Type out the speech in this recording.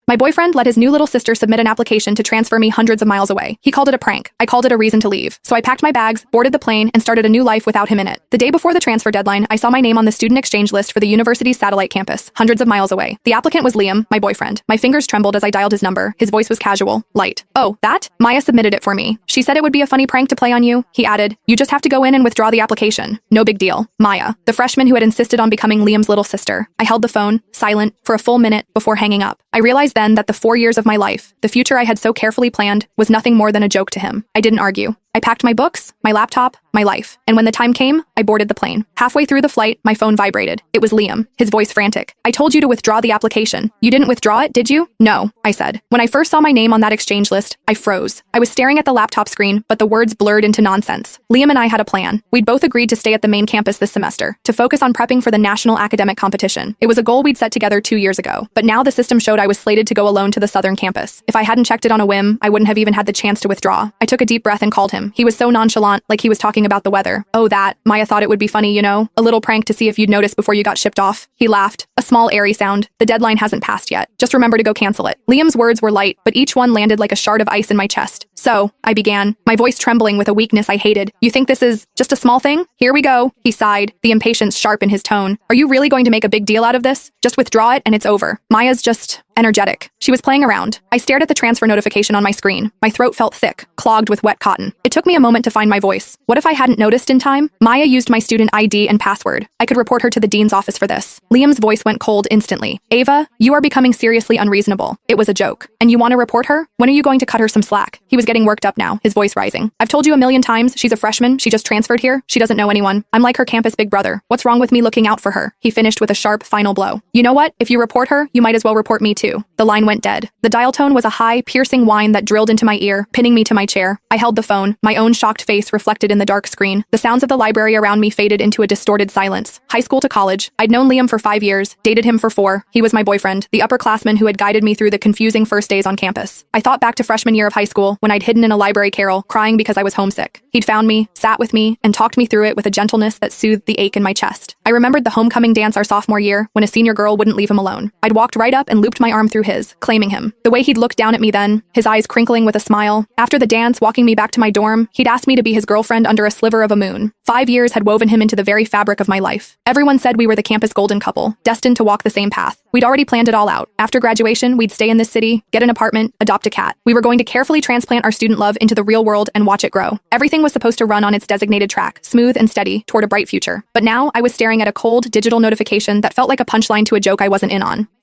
My boyfriend let his new little sister submit an application to transfer me hundreds of miles away. He called it a prank. I called it a reason to leave. So I packed my bags, boarded the plane, and started a new life without him in it. The day before the transfer deadline, I saw my name on the student exchange list for the university's satellite campus, hundreds of miles away. The applicant was Liam, my boyfriend. My fingers trembled as I dialed his number. His voice was casual, light. "Oh, that? Maya submitted it for me. She said it would be a funny prank to play on you." He added, "You just have to go in and withdraw the application. No big deal." Maya, the freshman who had insisted on becoming Liam's little sister. I held the phone, silent, for a full minute before hanging up. I realized then that the 4 years of my life, the future I had so carefully planned, was nothing more than a joke to him. I didn't argue. I packed my books, my laptop, my life. And when the time came, I boarded the plane. Halfway through the flight, my phone vibrated. It was Liam, his voice frantic. "I told you to withdraw the application. You didn't withdraw it, did you?" "No," I said. When I first saw my name on that exchange list, I froze. I was staring at the laptop screen, but the words blurred into nonsense. Liam and I had a plan. We'd both agreed to stay at the main campus this semester, to focus on prepping for the national academic competition. It was a goal we'd set together 2 years ago. But now the system showed I was slated to go alone to the southern campus. If I hadn't checked it on a whim, I wouldn't have even had the chance to withdraw. I took a deep breath and called him. He was so nonchalant, like he was talking about the weather. "Oh, that. Maya thought it would be funny, you know? A little prank to see if you'd notice before you got shipped off." He laughed. A small, airy sound. "The deadline hasn't passed yet. Just remember to go cancel it." Liam's words were light, but each one landed like a shard of ice in my chest. "So," I began, my voice trembling with a weakness I hated. "You think this is just a small thing? Here we go." He sighed, the impatience sharp in his tone. "Are you really going to make a big deal out of this? Just withdraw it and it's over. Maya's just energetic." She was playing around. I stared at the transfer notification on my screen. My throat felt thick, clogged with wet cotton. It took me a moment to find my voice. What if I hadn't noticed in time? Maya used my student ID and password. I could report her to the dean's office for this. Liam's voice went cold instantly. "Ava, you are becoming seriously unreasonable. It was a joke. And you want to report her? When are you going to cut her some slack?" He was getting worked up now, his voice rising. "I've told you a million times, she's a freshman. She just transferred here. She doesn't know anyone. I'm like her campus big brother. What's wrong with me looking out for her?" He finished with a sharp, final blow. "You know what? If you report her, you might as well report me too." The line went dead. The dial tone was a high, piercing whine that drilled into my ear, pinning me to my chair. I held the phone, my own shocked face reflected in the dark screen. The sounds of the library around me faded into a distorted silence. High school to college. I'd known Liam for 5 years, dated him for 4. He was my boyfriend, the upperclassman who had guided me through the confusing first days on campus. I thought back to freshman year of high school, when I'd hidden in a library carrel, crying because I was homesick. He'd found me, sat with me, and talked me through it with a gentleness that soothed the ache in my chest. I remembered the homecoming dance our sophomore year, when a senior girl wouldn't leave him alone. I'd walked right up and looped my arm through his, claiming him. The way he'd looked down at me then, his eyes crinkling with a smile. After the dance, walking me back to my dorm, he'd asked me to be his girlfriend under a sliver of a moon. 5 years had woven him into the very fabric of my life. Everyone said we were the campus golden couple, destined to walk the same path. We'd already planned it all out. After graduation, we'd stay in this city, get an apartment, adopt a cat. We were going to carefully transplant our student love into the real world and watch it grow. Everything was supposed to run on its designated track, smooth and steady, toward a bright future. But now, I was staring at a cold, digital notification that felt like a punchline to a joke I wasn't in on.